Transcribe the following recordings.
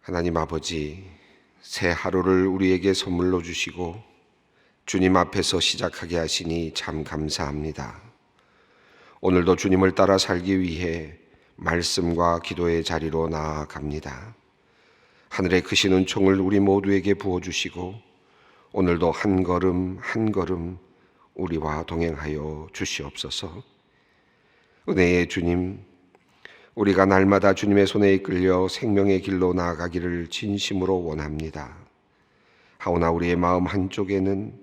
하나님 아버지, 새 하루를 우리에게 선물로 주시고 주님 앞에서 시작하게 하시니 참 감사합니다. 오늘도 주님을 따라 살기 위해 말씀과 기도의 자리로 나아갑니다. 하늘에 크신 은총을 우리 모두에게 부어주시고 오늘도 한 걸음 한 걸음 우리와 동행하여 주시옵소서. 은혜의 주님, 우리가 날마다 주님의 손에 이끌려 생명의 길로 나아가기를 진심으로 원합니다. 하오나 우리의 마음 한쪽에는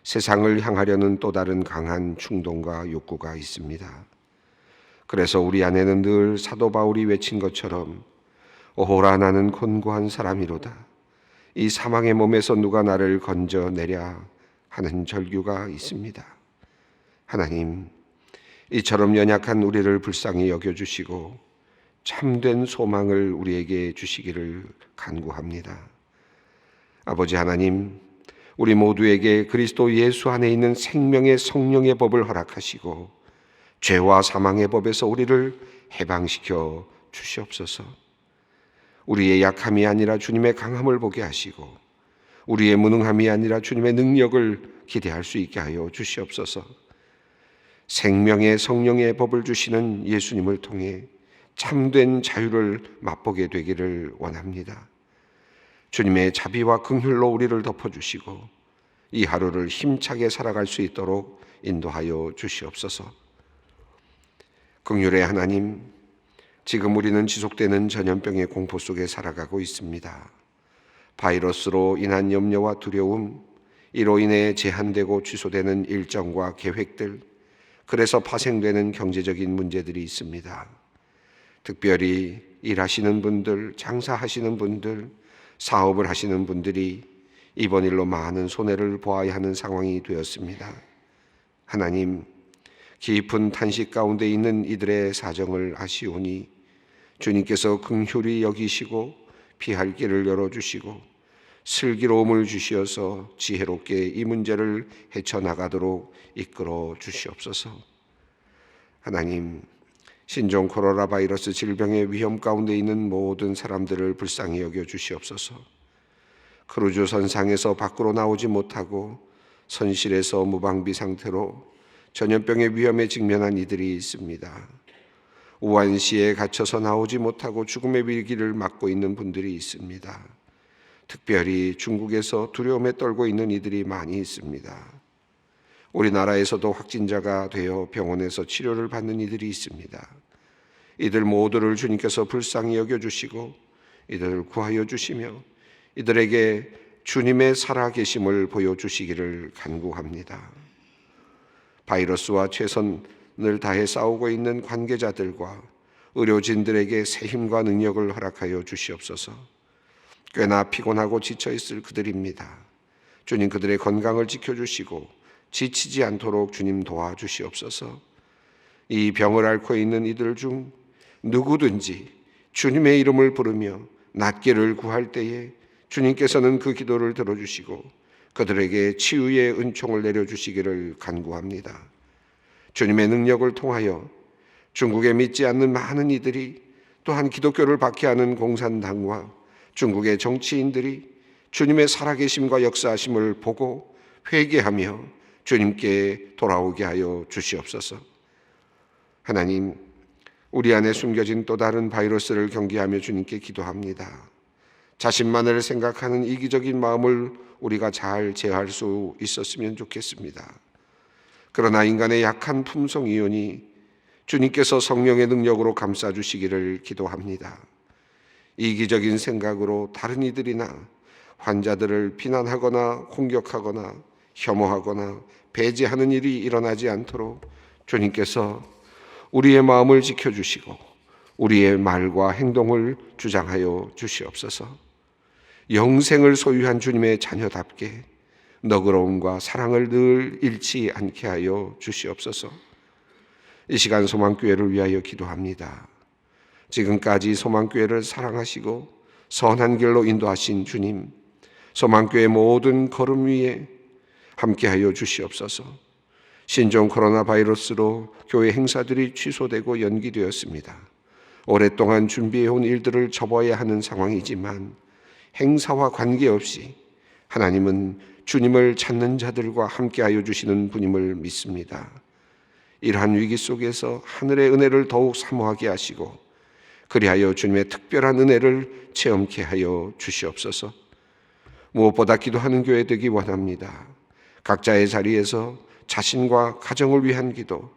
세상을 향하려는 또 다른 강한 충동과 욕구가 있습니다. 그래서 우리 안에는 늘 사도 바울이 외친 것처럼 오호라 나는 곤고한 사람이로다. 이 사망의 몸에서 누가 나를 건져내랴 하는 절규가 있습니다. 하나님, 이처럼 연약한 우리를 불쌍히 여겨주시고 참된 소망을 우리에게 주시기를 간구합니다. 아버지 하나님, 우리 모두에게 그리스도 예수 안에 있는 생명의 성령의 법을 허락하시고 죄와 사망의 법에서 우리를 해방시켜 주시옵소서. 우리의 약함이 아니라 주님의 강함을 보게 하시고 우리의 무능함이 아니라 주님의 능력을 기대할 수 있게 하여 주시옵소서. 생명의 성령의 법을 주시는 예수님을 통해 참된 자유를 맛보게 되기를 원합니다. 주님의 자비와 긍휼로 우리를 덮어주시고 이 하루를 힘차게 살아갈 수 있도록 인도하여 주시옵소서. 긍휼의 하나님, 지금 우리는 지속되는 전염병의 공포 속에 살아가고 있습니다. 바이러스로 인한 염려와 두려움, 이로 인해 제한되고 취소되는 일정과 계획들, 그래서 파생되는 경제적인 문제들이 있습니다. 특별히 일하시는 분들, 장사하시는 분들, 사업을 하시는 분들이 이번 일로 많은 손해를 보아야 하는 상황이 되었습니다. 하나님, 깊은 탄식 가운데 있는 이들의 사정을 아시오니 주님께서 긍휼히 여기시고 피할 길을 열어주시고 슬기로움을 주시어서 지혜롭게 이 문제를 헤쳐나가도록 이끌어 주시옵소서. 하나님, 신종 코로나 바이러스 질병의 위험 가운데 있는 모든 사람들을 불쌍히 여겨 주시옵소서. 크루즈 선상에서 밖으로 나오지 못하고 선실에서 무방비 상태로 전염병의 위험에 직면한 이들이 있습니다. 우한시에 갇혀서 나오지 못하고 죽음의 위기를 맞고 있는 분들이 있습니다. 특별히 중국에서 두려움에 떨고 있는 이들이 많이 있습니다. 우리나라에서도 확진자가 되어 병원에서 치료를 받는 이들이 있습니다. 이들 모두를 주님께서 불쌍히 여겨주시고 이들을 구하여 주시며 이들에게 주님의 살아계심을 보여주시기를 간구합니다. 바이러스와 최선을 다해 싸우고 있는 관계자들과 의료진들에게 새 힘과 능력을 허락하여 주시옵소서. 꽤나 피곤하고 지쳐있을 그들입니다. 주님, 그들의 건강을 지켜주시고 지치지 않도록 주님 도와주시옵소서. 이 병을 앓고 있는 이들 중 누구든지 주님의 이름을 부르며 낫기를 구할 때에 주님께서는 그 기도를 들어주시고 그들에게 치유의 은총을 내려주시기를 간구합니다. 주님의 능력을 통하여 중국에 믿지 않는 많은 이들이, 또한 기독교를 박해하는 공산당과 중국의 정치인들이 주님의 살아계심과 역사하심을 보고 회개하며 주님께 돌아오게 하여 주시옵소서. 하나님, 우리 안에 숨겨진 또 다른 바이러스를 경계하며 주님께 기도합니다. 자신만을 생각하는 이기적인 마음을 우리가 잘 제어할 수 있었으면 좋겠습니다. 그러나 인간의 약한 품성이오니 주님께서 성령의 능력으로 감싸주시기를 기도합니다. 이기적인 생각으로 다른 이들이나 환자들을 비난하거나 공격하거나 혐오하거나 배제하는 일이 일어나지 않도록 주님께서 우리의 마음을 지켜주시고 우리의 말과 행동을 주장하여 주시옵소서. 영생을 소유한 주님의 자녀답게 너그러움과 사랑을 늘 잃지 않게 하여 주시옵소서. 이 시간 소망교회를 위하여 기도합니다. 지금까지 소망교회를 사랑하시고 선한 길로 인도하신 주님, 소망교회 모든 걸음 위에 함께하여 주시옵소서. 신종 코로나 바이러스로 교회 행사들이 취소되고 연기되었습니다. 오랫동안 준비해온 일들을 접어야 하는 상황이지만 행사와 관계없이 하나님은 주님을 찾는 자들과 함께하여 주시는 분임을 믿습니다. 이러한 위기 속에서 하늘의 은혜를 더욱 사모하게 하시고 그리하여 주님의 특별한 은혜를 체험케 하여 주시옵소서. 무엇보다 기도하는 교회 되기 원합니다. 각자의 자리에서 자신과 가정을 위한 기도,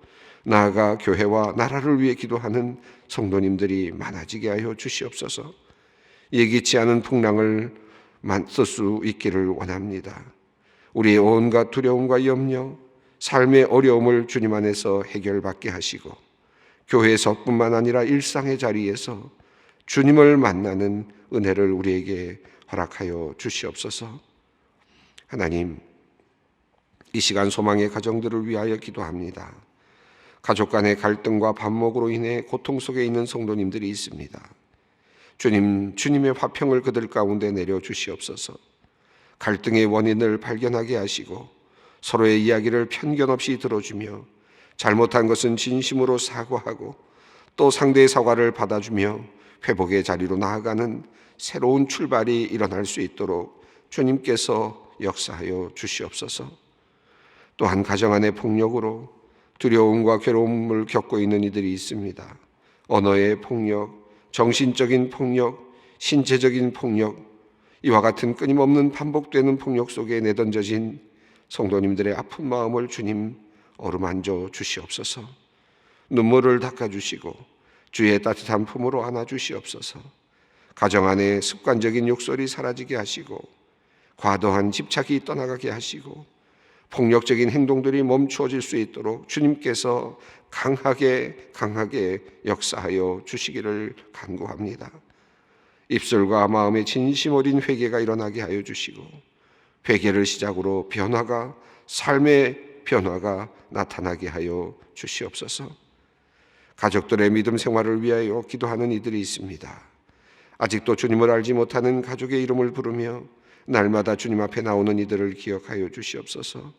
나아가 교회와 나라를 위해 기도하는 성도님들이 많아지게 하여 주시옵소서. 예기치 않은 풍랑을 맞설 수 있기를 원합니다. 우리의 온갖 두려움과 염려, 삶의 어려움을 주님 안에서 해결받게 하시고 교회에서뿐만 아니라 일상의 자리에서 주님을 만나는 은혜를 우리에게 허락하여 주시옵소서. 하나님, 이 시간 소망의 가정들을 위하여 기도합니다. 가족 간의 갈등과 반목으로 인해 고통 속에 있는 성도님들이 있습니다. 주님, 주님의 화평을 그들 가운데 내려 주시옵소서. 갈등의 원인을 발견하게 하시고 서로의 이야기를 편견 없이 들어주며 잘못한 것은 진심으로 사과하고 또 상대의 사과를 받아주며 회복의 자리로 나아가는 새로운 출발이 일어날 수 있도록 주님께서 역사하여 주시옵소서. 또한 가정 안의 폭력으로 두려움과 괴로움을 겪고 있는 이들이 있습니다. 언어의 폭력, 정신적인 폭력, 신체적인 폭력, 이와 같은 끊임없는 반복되는 폭력 속에 내던져진 성도님들의 아픈 마음을 주님 어루만져 주시옵소서. 눈물을 닦아주시고 주의 따뜻한 품으로 안아주시옵소서. 가정 안에 습관적인 욕설이 사라지게 하시고 과도한 집착이 떠나가게 하시고 폭력적인 행동들이 멈추어질 수 있도록 주님께서 강하게 역사하여 주시기를 간구합니다. 입술과 마음의 진심 어린 회개가 일어나게 하여 주시고 회개를 시작으로 변화가, 삶의 변화가 나타나게 하여 주시옵소서. 가족들의 믿음 생활을 위하여 기도하는 이들이 있습니다. 아직도 주님을 알지 못하는 가족의 이름을 부르며 날마다 주님 앞에 나오는 이들을 기억하여 주시옵소서.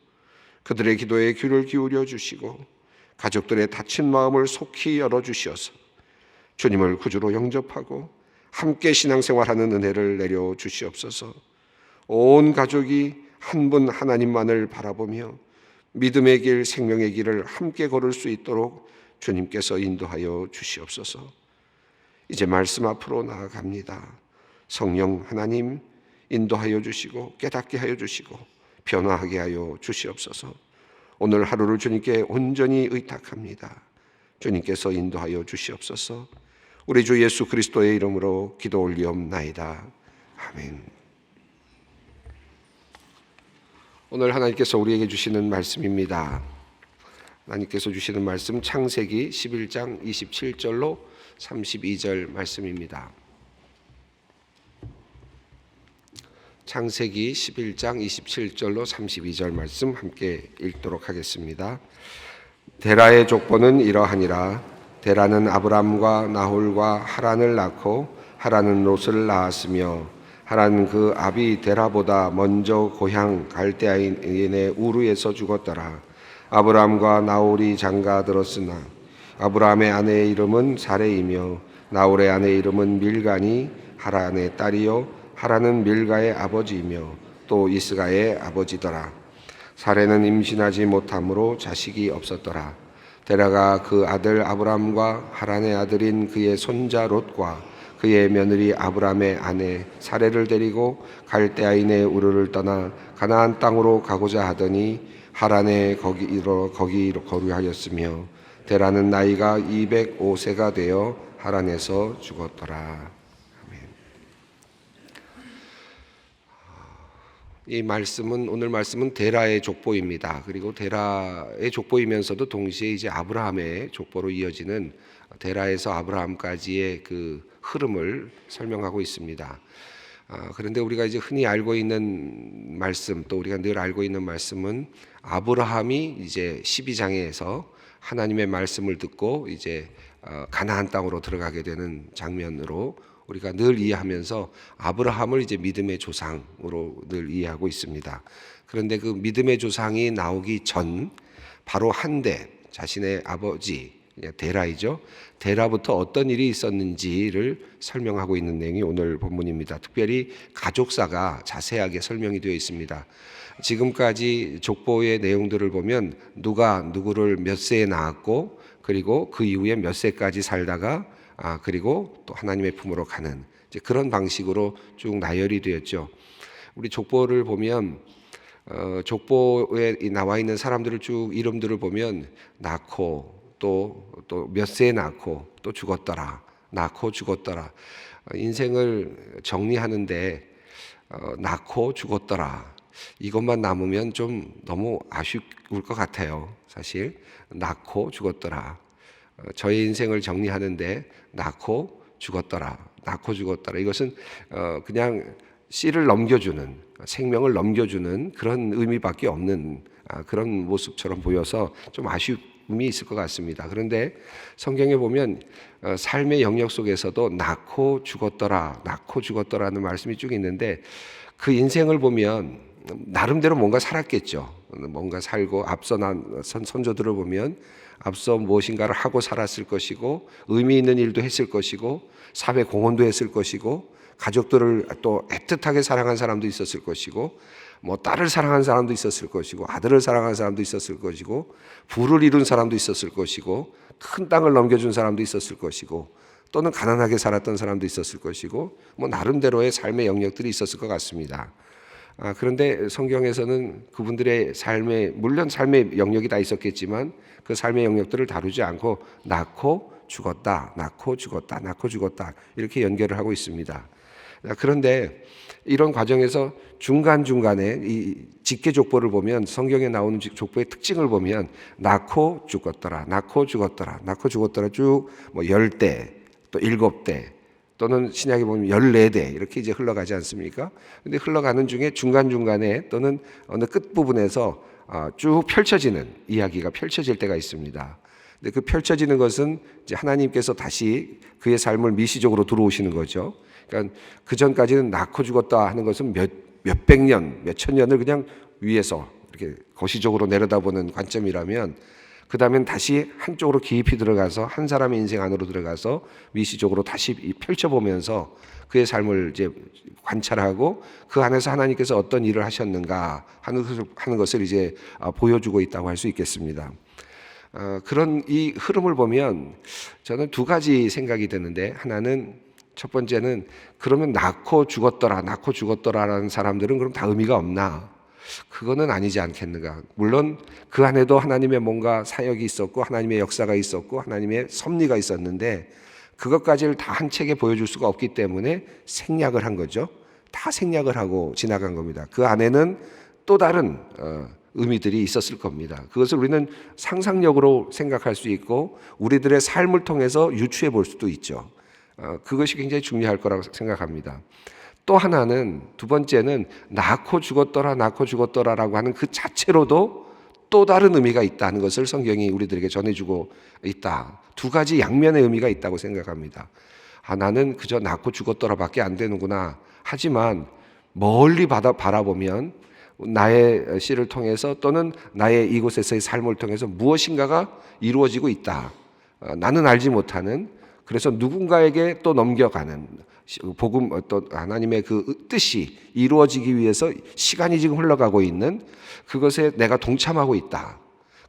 그들의 기도에 귀를 기울여 주시고 가족들의 다친 마음을 속히 열어주시어서 주님을 구주로 영접하고 함께 신앙생활하는 은혜를 내려 주시옵소서. 온 가족이 한 분 하나님만을 바라보며 믿음의 길, 생명의 길을 함께 걸을 수 있도록 주님께서 인도하여 주시옵소서. 이제 말씀 앞으로 나아갑니다. 성령 하나님 인도하여 주시고 깨닫게 하여 주시고 변화하게 하여 주시옵소서. 오늘 하루를 주님께 온전히 의탁합니다. 주님께서 인도하여 주시옵소서. 우리 주 예수 그리스도의 이름으로 기도 올리옵나이다. 아멘. 오늘 하나님께서 우리에게 주시는 말씀입니다. 하나님께서 주시는 말씀 창세기 11장 27절로 32절 말씀입니다. 창세기 11장 27절로 32절 말씀 함께 읽도록 하겠습니다. 데라의 족보는 이러하니라. 데라는 아브람과 나홀과 하란을 낳고 하란은 롯을 낳았으며 하란은 그 아비 데라보다 먼저 고향 갈대아인의 우르에서 죽었더라. 아브람과 나홀이 장가들었으나 아브람의 아내의 이름은 사레이며 나홀의 아내의 이름은 밀가니 하란의 딸이요 하란은 밀가의 아버지이며 또 이스가의 아버지더라. 사레는 임신하지 못함으로 자식이 없었더라. 데라가 그 아들 아브람과 하란의 아들인 그의 손자 롯과 그의 며느리 아브람의 아내 사레를 데리고 갈대아인의 우르를 떠나 가나안 땅으로 가고자 하더니 하란에 거기로 거류하였으며 데라는 나이가 205세가 되어 하란에서 죽었더라. 아멘. 이 말씀은 오늘 말씀은 데라의 족보입니다. 그리고 데라의 족보이면서도 동시에 이제 아브라함의 족보로 이어지는 데라에서 아브라함까지의 그 흐름을 설명하고 있습니다. 그런데 우리가 이제 흔히 알고 있는 말씀, 또 우리가 늘 알고 있는 말씀은 아브라함이 이제 12장에서 하나님의 말씀을 듣고 이제 가나안 땅으로 들어가게 되는 장면으로 우리가 늘 이해하면서 아브라함을 이제 믿음의 조상으로 늘 이해하고 있습니다. 그런데 그 믿음의 조상이 나오기 전 바로 한데 자신의 아버지 데라이죠. 데라부터 어떤 일이 있었는지를 설명하고 있는 내용이 오늘 본문입니다. 특별히 가족사가 자세하게 설명이 되어 있습니다. 지금까지 족보의 내용들을 보면 누가 누구를 몇 세에 낳았고 그리고 그 이후에 몇 세까지 살다가 그리고 또 하나님의 품으로 가는 이제 그런 방식으로 쭉 나열이 되었죠. 우리 족보를 보면 족보에 나와 있는 사람들을 쭉 이름들을 보면 낳고 또 몇 세에 낳고 또 죽었더라. 낳고 죽었더라. 인생을 정리하는데 낳고 죽었더라. 이것만 남으면 좀 너무 아쉬울 것 같아요. 사실 낳고 죽었더라. 저의 인생을 정리하는데 낳고 죽었더라. 낳고 죽었더라. 이것은 그냥 씨를 넘겨주는, 생명을 넘겨주는 그런 의미밖에 없는 그런 모습처럼 보여서 좀 아쉬움이 있을 것 같습니다. 그런데 성경에 보면 삶의 영역 속에서도 낳고 죽었더라, 낳고 죽었더라는 말씀이 쭉 있는데 그 인생을 보면 나름대로 뭔가 살았겠죠. 뭔가 살고 앞서 난 선조들을 보면 앞서 무엇인가를 하고 살았을 것이고 의미 있는 일도 했을 것이고 사회 공헌도 했을 것이고 가족들을 또 애틋하게 사랑한 사람도 있었을 것이고 뭐 딸을 사랑한 사람도 있었을 것이고 아들을 사랑한 사람도 있었을 것이고 부를 이룬 사람도 있었을 것이고 큰 땅을 넘겨준 사람도 있었을 것이고 또는 가난하게 살았던 사람도 있었을 것이고 뭐 나름대로의 삶의 영역들이 있었을 것 같습니다. 그런데 성경에서는 그분들의 삶에 물론 삶의 영역이 다 있었겠지만 그 삶의 영역들을 다루지 않고 낳고 죽었다, 낳고 죽었다, 낳고 죽었다 이렇게 연결을 하고 있습니다. 그런데 이런 과정에서 중간중간에 이 직계족보를 보면 성경에 나오는 족보의 특징을 보면 낳고 죽었더라, 낳고 죽었더라, 낳고 죽었더라 쭉 뭐 10대 또 7대 또는 신약에 보면 14대 이렇게 이제 흘러가지 않습니까? 근데 흘러가는 중에 중간중간에 또는 어느 끝부분에서 쭉 펼쳐지는 이야기가 펼쳐질 때가 있습니다. 근데 그 펼쳐지는 것은 이제 하나님께서 다시 그의 삶을 미시적으로 들어오시는 거죠. 그러니까 그 전까지는 낳고 죽었다 하는 것은 몇백 년, 몇천 년을 그냥 위에서 이렇게 거시적으로 내려다보는 관점이라면 그 다음엔 다시 한쪽으로 깊이 들어가서 한 사람의 인생 안으로 들어가서 미시적으로 다시 펼쳐보면서 그의 삶을 이제 관찰하고 그 안에서 하나님께서 어떤 일을 하셨는가 하는 것을 이제 보여주고 있다고 할 수 있겠습니다. 그런 이 흐름을 보면 저는 두 가지 생각이 드는데 하나는 첫 번째는 그러면 낳고 죽었더라라는 사람들은 그럼 다 의미가 없나? 그거는 아니지 않겠는가. 물론 그 안에도 하나님의 뭔가 사역이 있었고 하나님의 역사가 있었고 하나님의 섭리가 있었는데 그것까지를 다 한 책에 보여줄 수가 없기 때문에 생략을 한 거죠. 다 생략을 하고 지나간 겁니다. 그 안에는 또 다른 의미들이 있었을 겁니다. 그것을 우리는 상상력으로 생각할 수 있고 우리들의 삶을 통해서 유추해 볼 수도 있죠. 그것이 굉장히 중요할 거라고 생각합니다. 또 하나는 두 번째는 낳고 죽었더라라고 하는 그 자체로도 또 다른 의미가 있다는 것을 성경이 우리들에게 전해주고 있다. 두 가지 양면의 의미가 있다고 생각합니다. 나는 그저 낳고 죽었더라밖에 안 되는구나. 하지만 멀리 바라보면 나의 씨를 통해서 또는 나의 이곳에서의 삶을 통해서 무엇인가가 이루어지고 있다. 나는 알지 못하는 그래서 누군가에게 또 넘겨가는 복음 또 하나님의 그 뜻이 이루어지기 위해서 시간이 지금 흘러가고 있는 그것에 내가 동참하고 있다.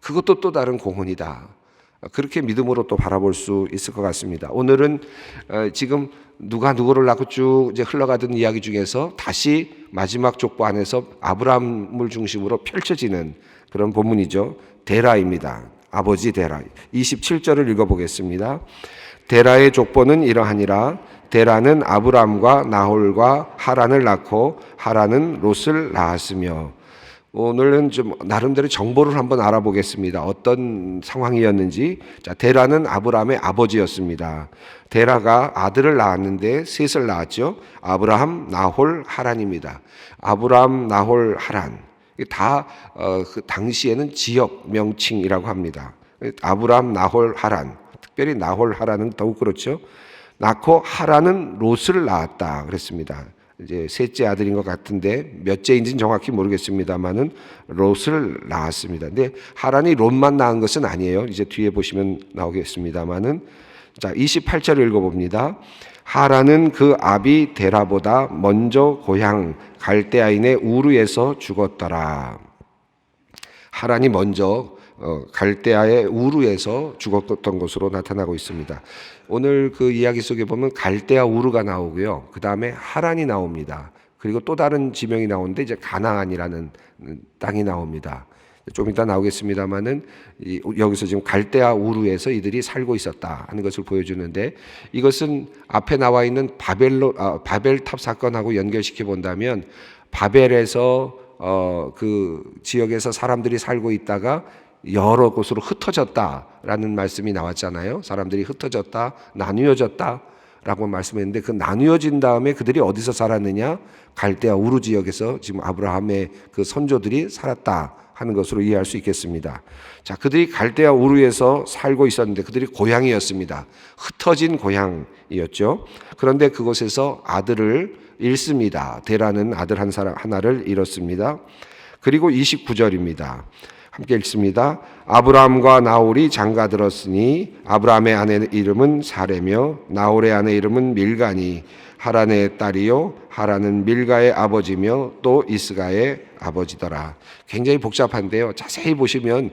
그것도 또 다른 공헌이다. 그렇게 믿음으로 또 바라볼 수 있을 것 같습니다. 오늘은 지금 누가 누구를 낳고 쭉 이제 흘러가던 이야기 중에서 다시 마지막 족보 안에서 아브라함을 중심으로 펼쳐지는 그런 본문이죠. 데라입니다. 아버지 데라. 27절을 읽어보겠습니다. 데라의 족보는 이러하니라. 데라는 아브람과 나홀과 하란을 낳고 하란은 롯을 낳았으며. 오늘은 좀 나름대로 정보를 한번 알아보겠습니다. 어떤 상황이었는지. 자, 데라는 아브람의 아버지였습니다. 데라가 아들을 낳았는데 셋을 낳았죠. 아브람, 나홀, 하란입니다. 아브람, 나홀, 하란. 다 그 당시에는 지역 명칭이라고 합니다. 아브람, 나홀, 하란. 특별히 나홀, 하란은 더욱 그렇죠. 낳고 하란은 롯을 낳았다 그랬습니다. 이제 셋째 아들인 것 같은데 몇째인지는 정확히 모르겠습니다만은 롯을 낳았습니다. 근데 하란이 롯만 낳은 것은 아니에요. 이제 뒤에 보시면 나오겠습니다만은 자 28절을 읽어봅니다. 하란은 그 아비 데라보다 먼저 고향 갈대아인의 우르에서 죽었더라. 하란이 먼저 갈대아의 우르에서 죽었던 것으로 나타나고 있습니다. 오늘 그 이야기 속에 보면 갈대아 우르가 나오고요. 그 다음에 하란이 나옵니다. 그리고 또 다른 지명이 나오는데 이제 가나안이라는 땅이 나옵니다. 좀 이따 나오겠습니다만은 여기서 지금 갈대아 우르에서 이들이 살고 있었다 하는 것을 보여주는데 이것은 앞에 나와 있는 바벨탑 사건하고 연결시켜 본다면 바벨에서 그 지역에서 사람들이 살고 있다가 여러 곳으로 흩어졌다라는 말씀이 나왔잖아요. 사람들이 흩어졌다, 나뉘어졌다라고 말씀했는데 그 나뉘어진 다음에 그들이 어디서 살았느냐? 갈대아 우르 지역에서 지금 아브라함의 그 선조들이 살았다 하는 것으로 이해할 수 있겠습니다. 자, 그들이 갈대아 우르에서 살고 있었는데 그들이 고향이었습니다. 흩어진 고향이었죠. 그런데 그곳에서 아들을 잃습니다. 데라는 아들 하나를 잃었습니다. 그리고 29절입니다. 함께 읽습니다. 아브라함과 나홀이 장가들었으니 아브라함의 아내 이름은 사레며 나홀의 아내 이름은 밀가니 하란의 딸이요 하란은 밀가의 아버지며 또 이스가의 아버지더라. 굉장히 복잡한데요. 자세히 보시면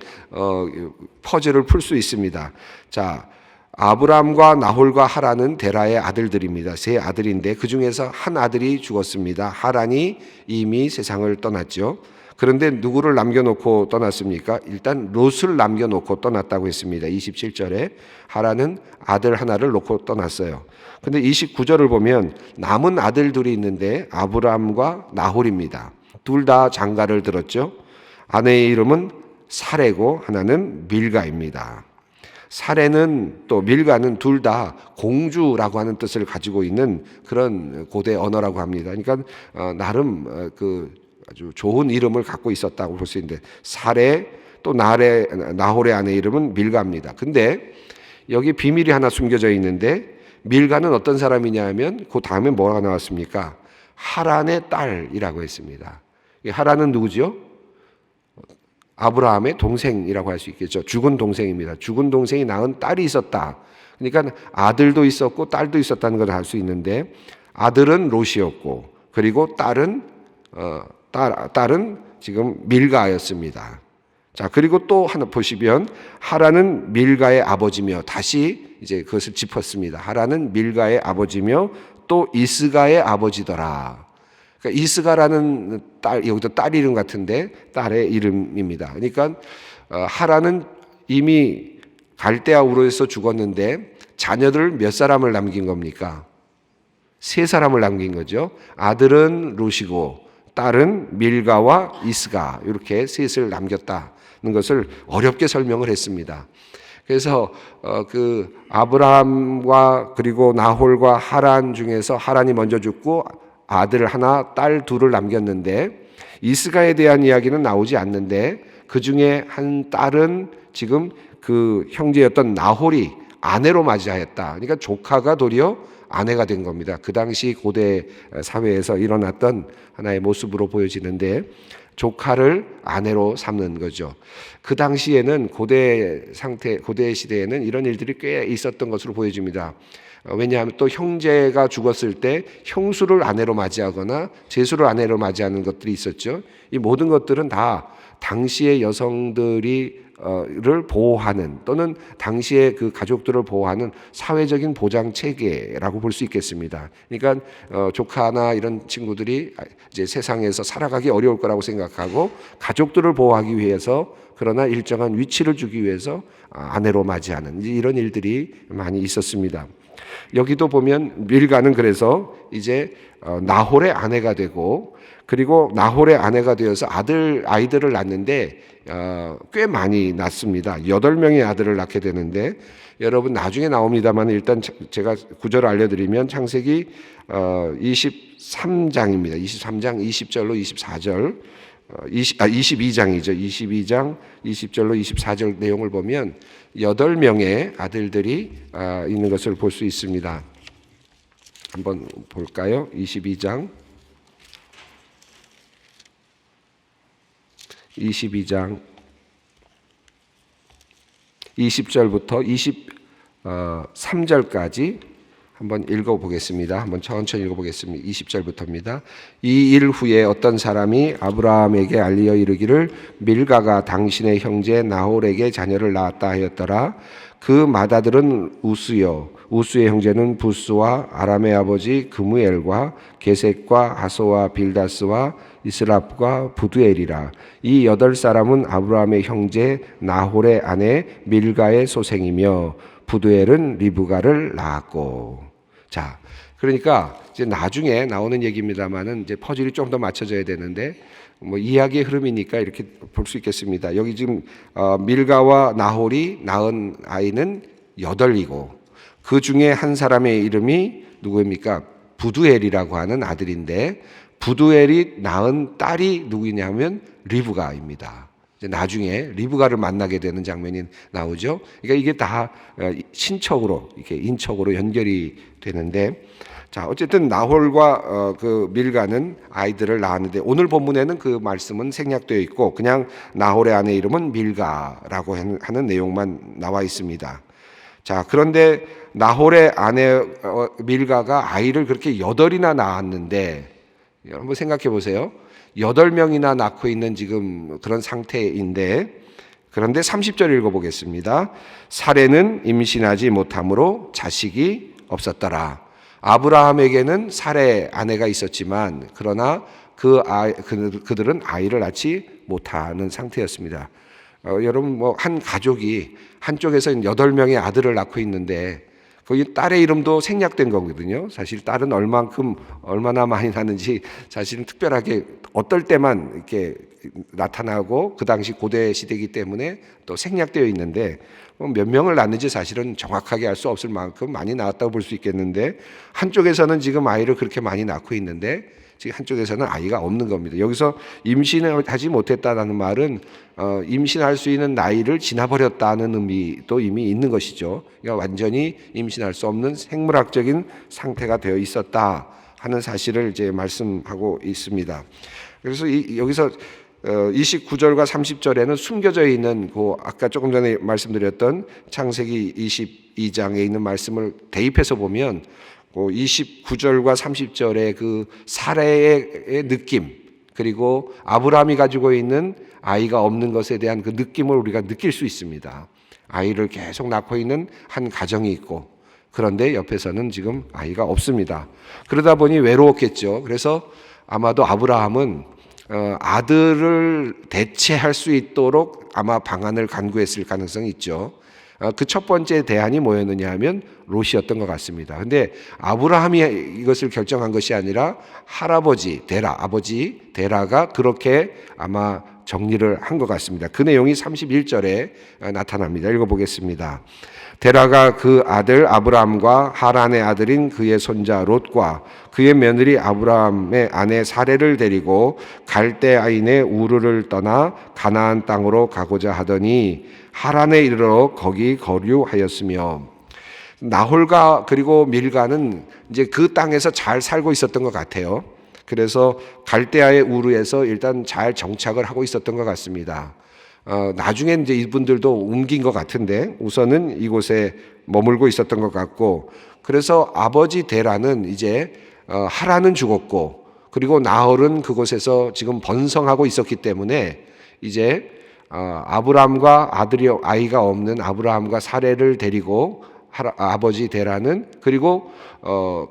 퍼즐을 풀 수 있습니다. 자, 아브라함과 나홀과 하란은 데라의 아들들입니다. 세 아들인데 그 중에서 한 아들이 죽었습니다. 하란이 이미 세상을 떠났죠. 그런데 누구를 남겨놓고 떠났습니까? 일단 롯을 남겨놓고 떠났다고 했습니다. 27절에 하란은 아들 하나를 놓고 떠났어요. 근데 29절을 보면 남은 아들 둘이 있는데 아브라함과 나홀입니다. 둘 다 장가를 들었죠. 아내의 이름은 사레고 하나는 밀가입니다. 사레는 또 밀가는 둘 다 공주라고 하는 뜻을 가지고 있는 그런 고대 언어라고 합니다. 그러니까 나름 그 아주 좋은 이름을 갖고 있었다고 볼 수 있는데 사레 또 나홀의 아내 이름은 밀가입니다. 근데 여기 비밀이 하나 숨겨져 있는데 밀가는 어떤 사람이냐 하면 그 다음에 뭐가 나왔습니까? 하란의 딸이라고 했습니다. 하란은 누구죠? 아브라함의 동생이라고 할 수 있겠죠. 죽은 동생입니다. 죽은 동생이 낳은 딸이 있었다. 그러니까 아들도 있었고 딸도 있었다는 걸 알 수 있는데 아들은 롯이었고 그리고 딸은 지금 밀가였습니다. 자, 그리고 또 하나 보시면 하란은 밀가의 아버지며 다시 이제 그것을 짚었습니다. 하란은 밀가의 아버지며 또 이스가의 아버지더라. 그러니까 이스가라는 딸, 여기도 딸 이름 같은데 딸의 이름입니다. 그러니까 하란은 이미 갈대아 우르에서 죽었는데 자녀들 몇 사람을 남긴 겁니까? 세 사람을 남긴 거죠. 아들은 롯이고 딸은 밀가와 이스가 이렇게 셋을 남겼다는 것을 어렵게 설명을 했습니다. 그래서 그 아브라함과 그리고 나홀과 하란 중에서 하란이 먼저 죽고 아들 하나, 딸 둘을 남겼는데 이스가에 대한 이야기는 나오지 않는데 그 중에 한 딸은 지금 그 형제였던 나홀이 아내로 맞이하였다. 그러니까 조카가 도리어 아내가 된 겁니다. 그 당시 고대 사회에서 일어났던 하나의 모습으로 보여지는데 조카를 아내로 삼는 거죠. 그 당시에는 고대 시대에는 이런 일들이 꽤 있었던 것으로 보여집니다. 왜냐하면 또 형제가 죽었을 때 형수를 아내로 맞이하거나 제수를 아내로 맞이하는 것들이 있었죠. 이 모든 것들은 다 당시의 여성들이 를 보호하는 또는 당시의 그 가족들을 보호하는 사회적인 보장 체계라고 볼 수 있겠습니다. 그러니까 조카나 이런 친구들이 이제 세상에서 살아가기 어려울 거라고 생각하고 가족들을 보호하기 위해서 그러나 일정한 위치를 주기 위해서 아내로 맞이하는 이런 일들이 많이 있었습니다. 여기도 보면 밀가는 그래서 이제 나홀의 아내가 되고 그리고 나홀의 아내가 되어서 아이들을 낳는데 꽤 많이 낳습니다. 8명의 아들을 낳게 되는데 여러분 나중에 나옵니다만 일단 제가 구절을 알려드리면 창세기 23장입니다. 23장 20절로 24절 22장이죠. 22장 20절로 24절 내용을 보면 8명의 아들들이 있는 것을 볼 수 있습니다. 한번 볼까요? 22장 22장 20절부터 23절까지 한번 읽어보겠습니다. 한번 천천히 읽어보겠습니다. 20절부터입니다. 이 일 후에 어떤 사람이 아브라함에게 알리어 이르기를 밀가가 당신의 형제 나홀에게 자녀를 낳았다 하였더라. 그 맏아들은 우스요, 우스의 형제는 부스와 아람의 아버지 그무엘과 게셋과 하소와 빌다스와 이스랍과 부두엘이라. 이 8사람은 아브라함의 형제 나홀의 아내 밀가의 소생이며 부두엘은 리브가를 낳았고. 자, 그러니까 이제 나중에 나오는 얘기입니다만은 이제 퍼즐이 좀 더 맞춰져야 되는데 뭐 이야기의 흐름이니까 이렇게 볼 수 있겠습니다. 여기 지금 밀가와 나홀이 낳은 아이는 8이고 그 중에 한 사람의 이름이 누구입니까? 부두엘이라고 하는 아들인데 부두엘이 낳은 딸이 누구냐면 리브가입니다. 나중에 리브가를 만나게 되는 장면이 나오죠. 그러니까 이게 다 친척으로 이렇게 인척으로 연결이 되는데, 자 어쨌든 나홀과 그 밀가는 아이들을 낳았는데 오늘 본문에는 그 말씀은 생략되어 있고 그냥 나홀의 아내 이름은 밀가라고 하는 내용만 나와 있습니다. 자 그런데 나홀의 아내 밀가가 아이를 그렇게 8이나 낳았는데 한번 생각해 보세요. 8명이나 낳고 있는 지금 그런 상태인데, 그런데 30절 읽어보겠습니다. 사레는 임신하지 못함으로 자식이 없었더라. 아브라함에게는 사레 아내가 있었지만 그러나 그들은 아이를 낳지 못하는 상태였습니다. 여러분 뭐 한 가족이 한쪽에서 8명의 아들을 낳고 있는데 거기 딸의 이름도 생략된 거거든요. 사실 딸은 얼마나 많이 낳는지 사실은 특별하게 어떨 때만 이렇게 나타나고 그 당시 고대 시대이기 때문에 또 생략되어 있는데 몇 명을 낳는지 사실은 정확하게 알 수 없을 만큼 많이 낳았다고 볼 수 있겠는데 한쪽에서는 지금 아이를 그렇게 많이 낳고 있는데 지금 한쪽에서는 아이가 없는 겁니다. 여기서 임신을 하지 못했다는 말은 임신할 수 있는 나이를 지나버렸다는 의미도 이미 있는 것이죠. 그러니까 완전히 임신할 수 없는 생물학적인 상태가 되어 있었다 하는 사실을 이제 말씀하고 있습니다. 그래서 여기서 29절과 30절에는 숨겨져 있는 그 아까 조금 전에 말씀드렸던 창세기 22장에 있는 말씀을 대입해서 보면 29절과 30절의 그 사례의 느낌, 그리고 아브라함이 가지고 있는 아이가 없는 것에 대한 그 느낌을 우리가 느낄 수 있습니다. 아이를 계속 낳고 있는 한 가정이 있고 그런데 옆에서는 지금 아이가 없습니다. 그러다 보니 외로웠겠죠. 그래서 아마도 아브라함은 아들을 대체할 수 있도록 아마 방안을 간구했을 가능성이 있죠. 그 첫 번째 대안이 뭐였느냐 하면 롯이었던 것 같습니다. 근데 아브라함이 이것을 결정한 것이 아니라 할아버지 데라, 아버지 데라가 그렇게 아마 정리를 한 것 같습니다. 그 내용이 31절에 나타납니다. 읽어보겠습니다. 데라가 그 아들 아브라함과 하란의 아들인 그의 손자 롯과 그의 며느리 아브라함의 아내 사레를 데리고 갈대아인의 우르를 떠나 가나안 땅으로 가고자 하더니 하란에 이르러 거기 거류하였으며, 나홀과 그리고 밀가는 이제 그 땅에서 잘 살고 있었던 것 같아요. 그래서 갈대아의 우르에서 일단 잘 정착을 하고 있었던 것 같습니다. 나중에 이제 이분들도 옮긴 것 같은데 우선은 이곳에 머물고 있었던 것 같고, 그래서 아버지 데라는 이제 하란은 죽었고 그리고 나홀은 그곳에서 지금 번성하고 있었기 때문에 이제 아브라함과 아이가 없는 아브라함과 사레를 데리고 아버지 데라는 그리고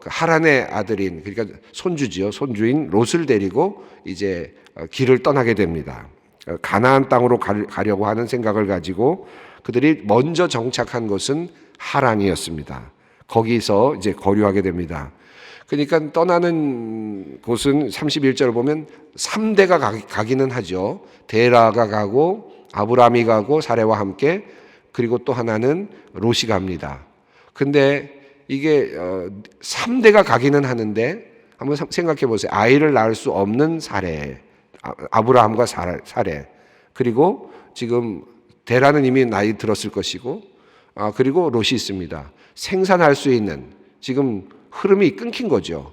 하란의 아들인 그러니까 손주인 롯을 데리고 이제 길을 떠나게 됩니다. 가나안 땅으로 가려고 하는 생각을 가지고 그들이 먼저 정착한 곳은 하란이었습니다. 거기서 이제 거류하게 됩니다. 그러니까 떠나는 곳은 31절을 보면 3대가 가기는 하죠. 데라가 가고 아브라함이 가고 사레와 함께, 그리고 또 하나는 롯이 갑니다. 근데 이게 3대가 가기는 하는데 한번 생각해 보세요. 아이를 낳을 수 없는 사레, 아브라함과 사레, 그리고 지금 데라는 이미 나이 들었을 것이고 그리고 롯이 있습니다. 생산할 수 있는 지금 흐름이 끊긴 거죠.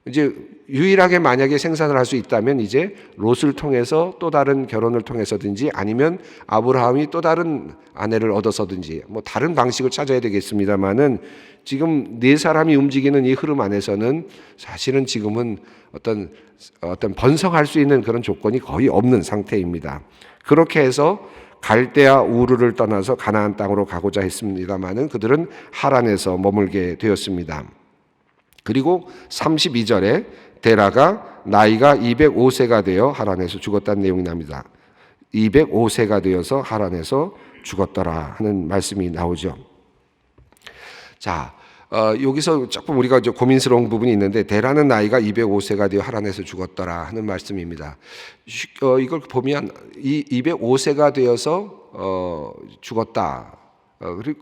이제 유일하게 만약에 생산을 할 수 있다면 이제 롯을 통해서 또 다른 결혼을 통해서든지 아니면 아브라함이 또 다른 아내를 얻어서든지 뭐 다른 방식을 찾아야 되겠습니다만은 지금 네 사람이 움직이는 이 흐름 안에서는 사실은 지금은 어떤 번성할 수 있는 그런 조건이 거의 없는 상태입니다. 그렇게 해서 갈대아 우르를 떠나서 가나안 땅으로 가고자 했습니다마는 그들은 하란에서 머물게 되었습니다. 그리고 32절에 데라가 나이가 205세가 되어 하란에서 죽었다는 내용이 납니다. 205세가 되어서 하란에서 죽었더라 하는 말씀이 나오죠. 자, 여기서 조금 우리가 고민스러운 부분이 있는데 데라는 나이가 205세가 되어 하란에서 죽었더라 하는 말씀입니다. 이걸 보면 이 205세가 되어서 죽었다.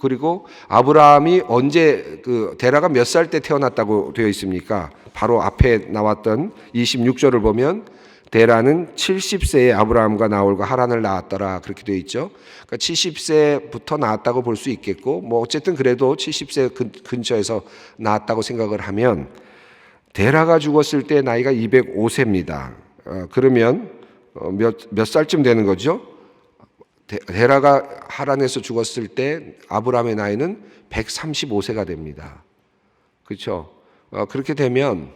그리고 아브라함이 언제 데라가 몇 살 때 태어났다고 되어 있습니까? 바로 앞에 나왔던 26절을 보면 데라는 70세에 아브라함과 나홀과 하란을 낳았더라 그렇게 되어 있죠. 그러니까 70세부터 낳았다고 볼 수 있겠고 뭐 어쨌든 그래도 70세 근처에서 낳았다고 생각을 하면 데라가 죽었을 때 나이가 205세입니다. 그러면 몇 살쯤 되는 거죠? 데라가 하란에서 죽었을 때 아브라함의 나이는 135세가 됩니다. 그렇죠? 그렇게 되면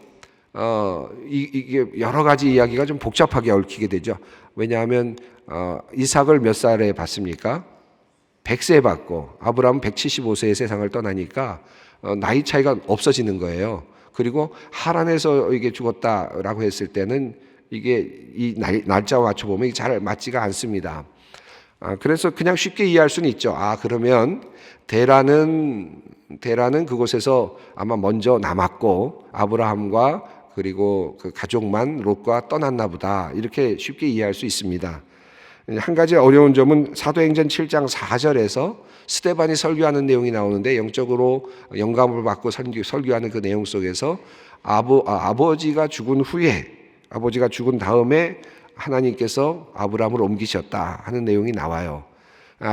이게 여러 가지 이야기가 좀 복잡하게 얽히게 되죠. 왜냐하면 이삭을 몇 살에 받습니까? 100세에 받고 아브라함은 175세에 세상을 떠나니까 나이 차이가 없어지는 거예요. 그리고 하란에서 이게 죽었다라고 했을 때는 이게 이 날짜와 맞춰보면 이게 잘 맞지가 않습니다. 그래서 그냥 쉽게 이해할 수는 있죠. 그러면 데라는 그곳에서 아마 먼저 남았고 아브라함과 그리고 그 가족만 롯과 떠났나 보다 이렇게 쉽게 이해할 수 있습니다. 한 가지 어려운 점은 사도행전 7장 4절에서 스데반이 설교하는 내용이 나오는데 영적으로 영감을 받고 설교하는 그 내용 속에서 아버지가 죽은 다음에 하나님께서 아브라함을 옮기셨다 하는 내용이 나와요.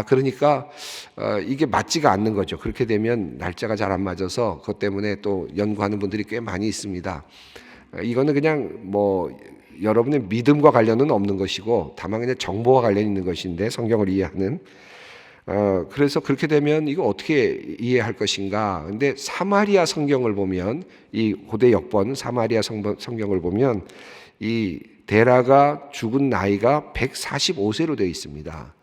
그러니까 이게 맞지가 않는 거죠. 그렇게 되면 날짜가 잘 안 맞아서 그것 때문에 또 연구하는 분들이 꽤 많이 있습니다. 이거는 그냥 뭐 여러분의 믿음과 관련은 없는 것이고 다만 그냥 정보와 관련이 있는 것인데 성경을 이해하는 그래서 그렇게 되면 이거 어떻게 이해할 것인가? 근데 사마리아 성경을 보면 이 고대 역번 사마리아 성경을 보면 이 데라가 죽은 나이가 145세로 되어 있습니다.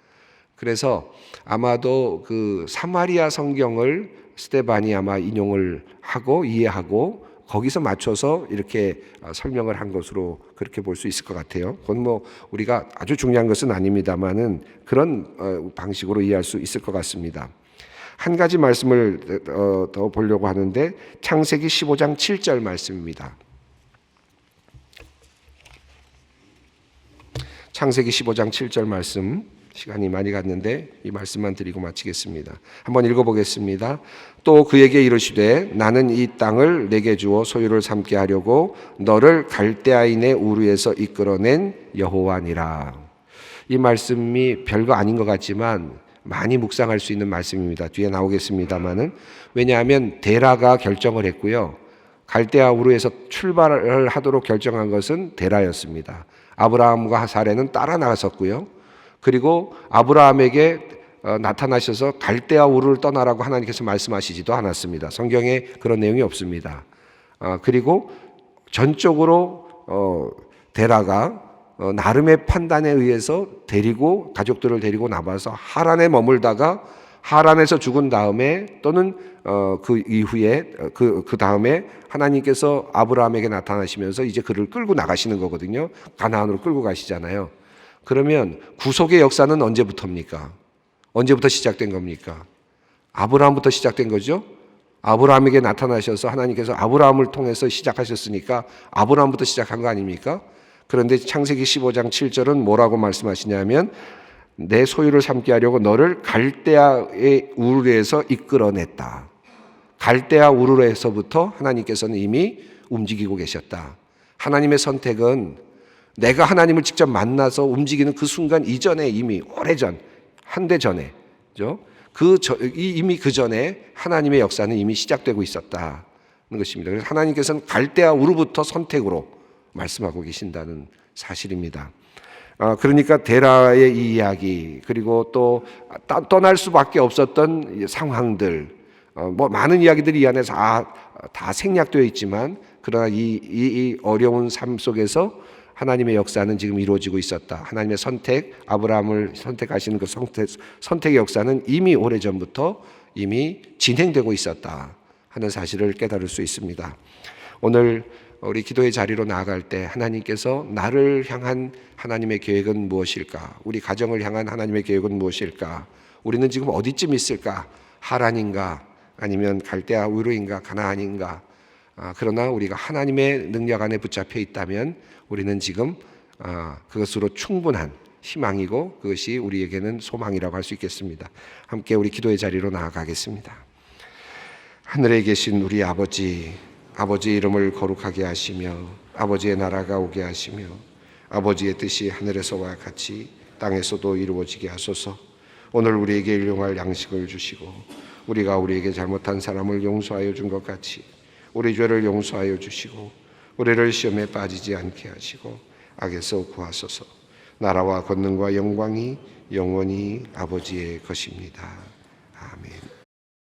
그래서 아마도 그 사마리아 성경을 스데반이 아마 인용을 하고 이해하고 거기서 맞춰서 이렇게 설명을 한 것으로 그렇게 볼 수 있을 것 같아요. 그건 뭐 우리가 아주 중요한 것은 아닙니다만은 그런 방식으로 이해할 수 있을 것 같습니다. 한 가지 말씀을 더 보려고 하는데 창세기 15장 7절 말씀입니다. 창세기 15장 7절 말씀 시간이 많이 갔는데 이 말씀만 드리고 마치겠습니다. 한번 읽어보겠습니다. 또 그에게 이르시되 나는 이 땅을 내게 주어 소유를 삼게 하려고 너를 갈대아인의 우르에서 이끌어낸 여호와니라. 이 말씀이 별거 아닌 것 같지만 많이 묵상할 수 있는 말씀입니다. 뒤에 나오겠습니다만은 왜냐하면 데라가 결정을 했고요. 갈대아 우르에서 출발을 하도록 결정한 것은 데라였습니다. 아브라함과 사레는 따라 나갔었고요. 그리고 아브라함에게 나타나셔서 갈대아 우르를 떠나라고 하나님께서 말씀하시지도 않았습니다. 성경에 그런 내용이 없습니다. 그리고 전적으로 데라가 나름의 판단에 의해서 가족들을 데리고 나와서 하란에 머물다가 하란에서 죽은 다음에 또는 그 이후에 그 다음에 하나님께서 아브라함에게 나타나시면서 이제 그를 끌고 나가시는 거거든요. 가나안으로 끌고 가시잖아요. 그러면 구속의 역사는 언제부터입니까? 언제부터 시작된 겁니까? 아브라함부터 시작된 거죠. 아브라함에게 나타나셔서 하나님께서 아브라함을 통해서 시작하셨으니까 아브라함부터 시작한 거 아닙니까? 그런데 창세기 15장 7절은 뭐라고 말씀하시냐면 내 소유를 삼게 하려고 너를 갈대아의 우르에서 이끌어냈다. 갈대아 우르에서부터 하나님께서는 이미 움직이고 계셨다. 하나님의 선택은 내가 하나님을 직접 만나서 움직이는 그 순간 이전에 이미 오래전, 한 대 전에, 이미 그 전에 하나님의 역사는 이미 시작되고 있었다. 것입니다. 그래서 하나님께서는 갈대아 우르부터 선택으로 말씀하고 계신다는 사실입니다. 그러니까 데라의 이 이야기, 그리고 또 떠날 수밖에 없었던 상황들, 뭐 많은 이야기들이 이 안에서 다 생략되어 있지만, 그러나 이 어려운 삶 속에서 하나님의 역사는 지금 이루어지고 있었다. 하나님의 선택, 아브라함을 선택하시는 그 선택의 역사는 이미 오래전부터 이미 진행되고 있었다 하는 사실을 깨달을 수 있습니다. 오늘 우리 기도의 자리로 나아갈 때 하나님께서 나를 향한 하나님의 계획은 무엇일까? 우리 가정을 향한 하나님의 계획은 무엇일까? 우리는 지금 어디쯤 있을까? 하란인가? 아니면 갈대아 우르인가? 가나안인가? 그러나 우리가 하나님의 능력 안에 붙잡혀 있다면 우리는 지금 그것으로 충분한 희망이고, 그것이 우리에게는 소망이라고 할 수 있겠습니다. 함께 우리 기도의 자리로 나아가겠습니다. 하늘에 계신 우리 아버지, 아버지의 이름을 거룩하게 하시며 아버지의 나라가 오게 하시며 아버지의 뜻이 하늘에서와 같이 땅에서도 이루어지게 하소서. 오늘 우리에게 일용할 양식을 주시고 우리가 우리에게 잘못한 사람을 용서하여 준 것 같이 우리 죄를 용서하여 주시고 우리를 시험에 빠지지 않게 하시고 악에서 구하소서. 나라와 권능과 영광이 영원히 아버지의 것입니다. 아멘.